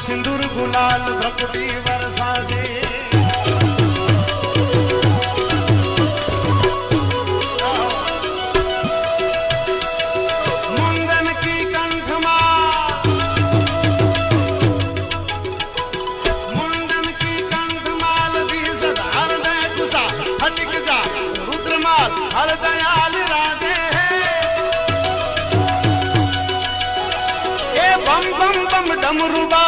सिंदूर गुलाल भ्रकुटी वर्षा दे। मुंदन की कंठमाल, मुंदन की कंठमाल भी सदा हृदय कुसा हटिक जा रुद्रमाल हर दयाल राधे। बम बम बम डमरुबा